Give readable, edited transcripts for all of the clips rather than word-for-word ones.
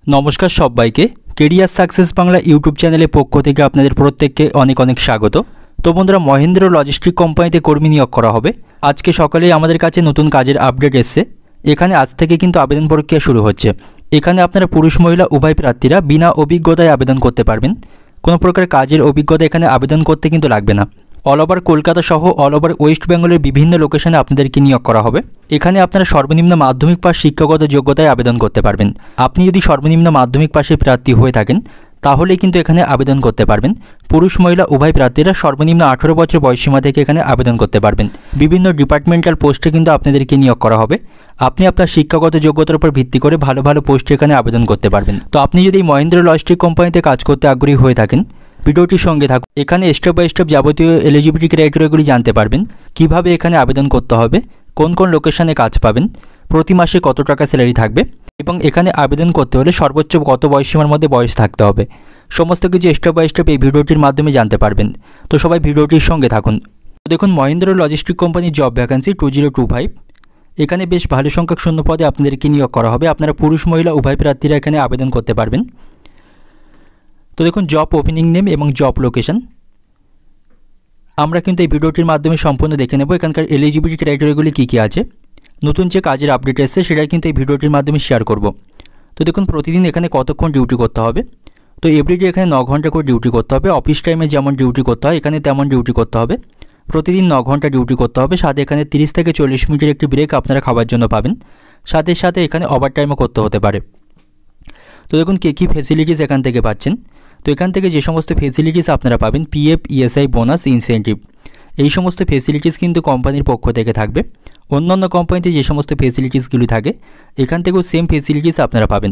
নমস্কার সবাইকে career success Bangla YouTube চ্যানেলের পক্ষ থেকে আপনাদের প্রত্যেককে অনেক অনেক স্বাগত। তো বন্ধুরা, মহেন্দ্র লজিস্টিক কোম্পানিতে কর্মী নিয়োগ করা হবে। আজকে সকালেই আমাদের কাছে নতুন কাজের আপডেট এসছে। এখানে আজ থেকে কিন্তু আবেদন প্রক্রিয়া শুরু হচ্ছে। এখানে আপনারা পুরুষ মহিলা উভয় প্রার্থীরা বিনা অভিজ্ঞতায় আবেদন করতে পারবেন। কোনো প্রকার কাজের অভিজ্ঞতা এখানে আবেদন করতে কিন্তু লাগবে না। অল ওভার কলকাতা সহ অল ওভার ওয়েস্ট বেঙ্গলের বিভিন্ন লোকেশনে আপনাদেরকে নিয়োগ করা হবে। এখানে আপনারা সর্বনিম্ন মাধ্যমিক পাস শিক্ষাগত যোগ্যতায় আবেদন করতে পারবেন। আপনি যদি সর্বনিম্ন মাধ্যমিক পাশের প্রার্থী হয়ে থাকেন তাহলে কিন্তু এখানে আবেদন করতে পারবেন। পুরুষ মহিলা উভয় প্রার্থীরা সর্বনিম্ন 18 বছর বয়সসীমা থেকে এখানে আবেদন করতে পারবেন। বিভিন্ন ডিপার্টমেন্টাল পোস্টে কিন্তু আপনাদেরকে নিয়োগ করা হবে। আপনি আপনার শিক্ষাগত যোগ্যতার উপর ভিত্তি করে ভালো ভালো পোস্টে এখানে আবেদন করতে পারবেন। তো আপনি যদি মহেন্দ্র লজিস্টিক কোম্পানিতে কাজ করতে আগ্রহী হয়ে থাকেন, ভিডিওটির সঙ্গে থাকুন। এখানে স্টেপ বাই স্টেপ যাবতীয় এলিজিবিলিটি ক্রাইটেরিয়াগুলি জানতে পারবেন। কিভাবে এখানে আবেদন করতে হবে, কোন কোন লোকেশনে কাজ পাবেন, প্রতি মাসে কত টাকা স্যালারি থাকবে এবং এখানে আবেদন করতে হলে সর্বোচ্চ কত বয়সসীমার মধ্যে বয়স থাকতে হবে, সমস্ত কিছু স্টেপ বাই স্টেপ এই ভিডিওটির মাধ্যমে জানতে পারবেন। তো সবাই ভিডিওটির সঙ্গে থাকুন। দেখুন, মহেন্দ্র লজিস্টিক কোম্পানির জব ভ্যাকেন্সি 2025। এখানে বেশ ভালো সংখ্যক শূন্য পদে আপনাদেরকে নিয়োগ করা হবে। আপনারা পুরুষ মহিলা উভয় প্রার্থীরা এখানে আবেদন করতে পারবেন। তো দেখুন, জব ওপেনিং নেম এবং জব লোকেশন আমরা কিন্তু এই ভিডিওটির মাধ্যমে সম্পূর্ণ দেখে নেব। এখানকার এলিজিবিলিটি ক্রাইটেরিয়াগুলি কী কী আছে, নতুন যে কাজের আপডেট এসছে সেটাই কিন্তু এই ভিডিওটির মাধ্যমে শেয়ার করব। তো দেখুন, প্রতিদিন এখানে কতক্ষণ ডিউটি করতে হবে। তো এভরিডে এখানে 9 ঘন্টা করে ডিউটি করতে হবে। অফিস টাইমে যেমন ডিউটি করতে হয় এখানে তেমন ডিউটি করতে হবে। প্রতিদিন 9 ঘন্টা ডিউটি করতে হবে। সাথে এখানে 30 থেকে 40 মিনিটের একটি ব্রেক আপনারা খাবার জন্য পাবেন। সাথে সাথে এখানে ওভার টাইমও করতে হতে পারে। তো দেখুন, কী ফেসিলিটিস এখান থেকে পাচ্ছেন। তো এখান থেকে যে সমস্ত ফেসিলিটিস আপনারা পাবেন, পিএফ, ইএসআই, বোনাস, ইনসেন্টিভ, এই সমস্ত ফেসিলিটিস কিন্তু কোম্পানির পক্ষ থেকে থাকবে। অন্যান্য কোম্পানিতে যে সমস্ত ফেসিলিটিসগুলি থাকে এখান থেকেও সেম ফেসিলিটিস আপনারা পাবেন।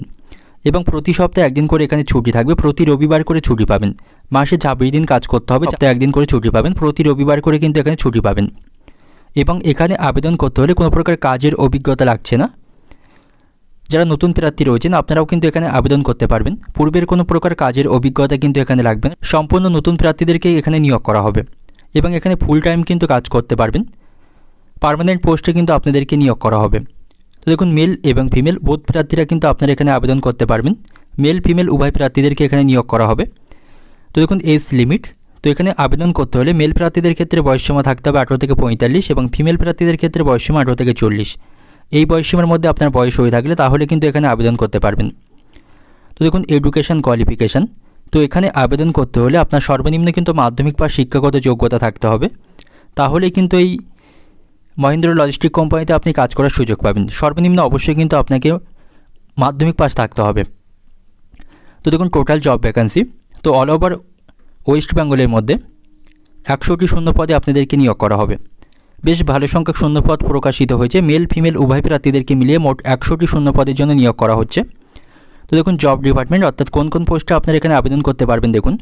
এবং প্রতি সপ্তাহে একদিন করে এখানে ছুটি থাকবে। প্রতি রবিবার করে ছুটি পাবেন। মাসে 26 দিন কাজ করতে হবে, সপ্তাহে একদিন করে ছুটি পাবেন। প্রতি রবিবার করে কিন্তু এখানে ছুটি পাবেন। এবং এখানে আবেদন করতে হলে কোনো প্রকার কাজের অভিজ্ঞতা লাগছে না। যারা নতুন প্রার্থী রয়েছেন আপনারাও কিন্তু এখানে আবেদন করতে পারবেন। পূর্বের কোনো প্রকার কাজের অভিজ্ঞতা কিন্তু এখানে লাগবে না। সম্পূর্ণ নতুন প্রার্থীদেরকে এখানে নিয়োগ করা হবে এবং এখানে ফুল টাইম কিন্তু কাজ করতে পারবেন। পার্মানেন্ট পোস্টে কিন্তু আপনাদেরকে নিয়োগ করা হবে। তো দেখুন, মেল এবং ফিমেল বোথ প্রার্থীরা কিন্তু আপনারা এখানে আবেদন করতে পারবেন। মেল ফিমেল উভয় প্রার্থীদেরকে এখানে নিয়োগ করা হবে। তো দেখুন, এজ লিমিট। তো এখানে আবেদন করতে হলে মেল প্রার্থীদের ক্ষেত্রে বয়সসীমা থাকতে হবে 18 থেকে 45 এবং ফিমেল প্রার্থীদের ক্ষেত্রে বয়সসীমা 18 থেকে 40। এই বয়সসীমার মধ্যে আপনার বয়স হয়ে থাকলে তাহলে কিন্তু এখানে আবেদন করতে পারবেন। তো দেখুন, এডুকেশন কোয়ালিফিকেশান। তো এখানে আবেদন করতে হলে আপনার সর্বনিম্ন কিন্তু মাধ্যমিক পাস শিক্ষাগত যোগ্যতা থাকতে হবে। তাহলেই কিন্তু এই মহেন্দ্র লজিস্টিক কোম্পানিতে আপনি কাজ করার সুযোগ পাবেন। সর্বনিম্ন অবশ্যই কিন্তু আপনাকে মাধ্যমিক পাস থাকতে হবে। তো দেখুন, টোটাল জব ভ্যাকেন্সি। তো অল ওভার ওয়েস্ট বেঙ্গলের মধ্যে 100টি শূন্য পদে আপনাদেরকে নিয়োগ করা হবে। বেশ ভালো সংখ্যক শূন্যপদ প্রকাশিত হয়েছে। মেল ফিমেল উভয় প্রার্থীদেরকে মিলিয়ে মোট 100টি শূন্য পদের জন্য নিয়োগ করা হচ্ছে। তো দেখুন, জব ডিপার্টমেন্ট অর্থাৎ কোন কোন পোস্টে আপনারা এখানে আবেদন করতে পারবেন দেখুন।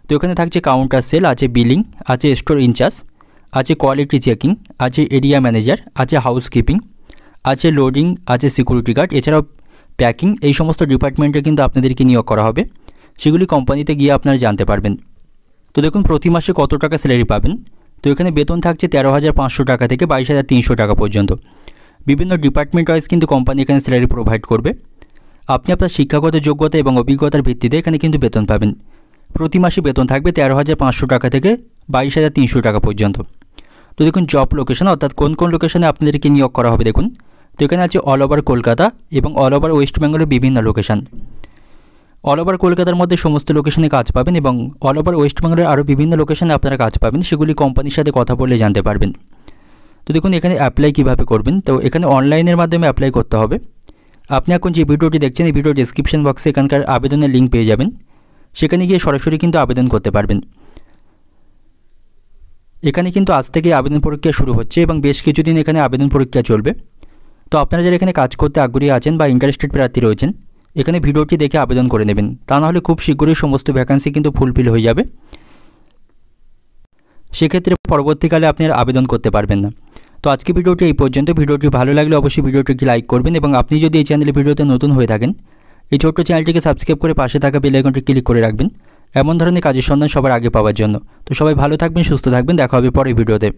তো এখানে থাকছে কাউন্টার সেল, আছে বিলিং, আছে স্টোর ইনচার্জ, আছে কোয়ালিটি চেকিং, আছে এরিয়া ম্যানেজার, আছে হাউসকিপিং, আছে লোডিং, আছে সিকিউরিটি গার্ড, এছাড়াও প্যাকিং। এই সমস্ত ডিপার্টমেন্টে কিন্তু আপনাদেরকে নিয়োগ করা হবে। সেগুলি কোম্পানিতে গিয়ে আপনারা জানতে পারবেন। তো দেখুন, প্রতি মাসে কত টাকা স্যালারি পাবেন। তো এখানে বেতন থাকছে 13,500 টাকা থেকে 22,300 টাকা পর্যন্ত। বিভিন্ন ডিপার্টমেন্ট ওয়াইজ কিন্তু কোম্পানি এখানে স্যালারি প্রোভাইড করবে। আপনি আপনার শিক্ষাগত যোগ্যতা এবং অভিজ্ঞতার ভিত্তিতে এখানে কিন্তু বেতন পাবেন। প্রতি মাসে বেতন থাকবে 13,500 টাকা থেকে 22,300 টাকা পর্যন্ত। তো দেখুন, জব লোকেশন অর্থাৎ কোন কোন লোকেশনে আপনাদেরকে নিয়োগ করা হবে দেখুন। তো এখানে আছে অল ওভার কলকাতা এবং অল ওভার ওয়েস্ট বেঙ্গলের বিভিন্ন লোকেশান। অল ওভার কলকাতার মধ্যে সমস্ত লোকেশনে কাজ পাবেন এবং অল ওভার ওয়েস্ট বেঙ্গলের আরও বিভিন্ন লোকেশনে আপনারা কাজ পাবেন। সেগুলি কোম্পানির সাথে কথা বলে জানতে পারবেন। তো দেখুন, এখানে অ্যাপ্লাই কীভাবে করবেন। তো এখানে অনলাইনের মাধ্যমে অ্যাপ্লাই করতে হবে। আপনি এখন যে ভিডিওটি দেখছেন এই ভিডিও ডেসক্রিপশন বক্সে এখানকার আবেদনের লিঙ্ক পেয়ে যাবেন। সেখানে গিয়ে সরাসরি কিন্তু আবেদন করতে পারবেন। এখানে কিন্তু আজ থেকে আবেদন প্রক্রিয়া শুরু হচ্ছে এবং বেশ কিছুদিন এখানে আবেদন প্রক্রিয়া চলবে। তো আপনারা যারা এখানে কাজ করতে আগ্রহী আছেন বা ইন্টারেস্টেড প্রার্থী রয়েছেন এখানে ভিডিওটি দেখে আবেদন করে নেবেন। তা নাহলে খুব শীঘ্রই সমস্ত ভ্যাকান্সি কিন্তু ফুলফিল হয়ে যাবে। সেক্ষেত্রে পরবর্তীকালে আপনি আর আবেদন করতে পারবেন না। তো আজকে ভিডিওটি এই পর্যন্ত। ভিডিওটি ভালো লাগলে অবশ্যই ভিডিওটি একটি লাইক করবেন এবং আপনি যদি এই চ্যানেলে ভিডিওতে নতুন হয়ে থাকেন এই ছোট্ট চ্যানেলটিকে সাবস্ক্রাইব করে পাশে থাকা বেল আইকনটি ক্লিক করে রাখবেন এমন ধরনের কাজের সন্ধান সবার আগে পাওয়ার জন্য। তো সবাই ভালো থাকবেন, সুস্থ থাকবেন। দেখা হবে পরের ভিডিওতে।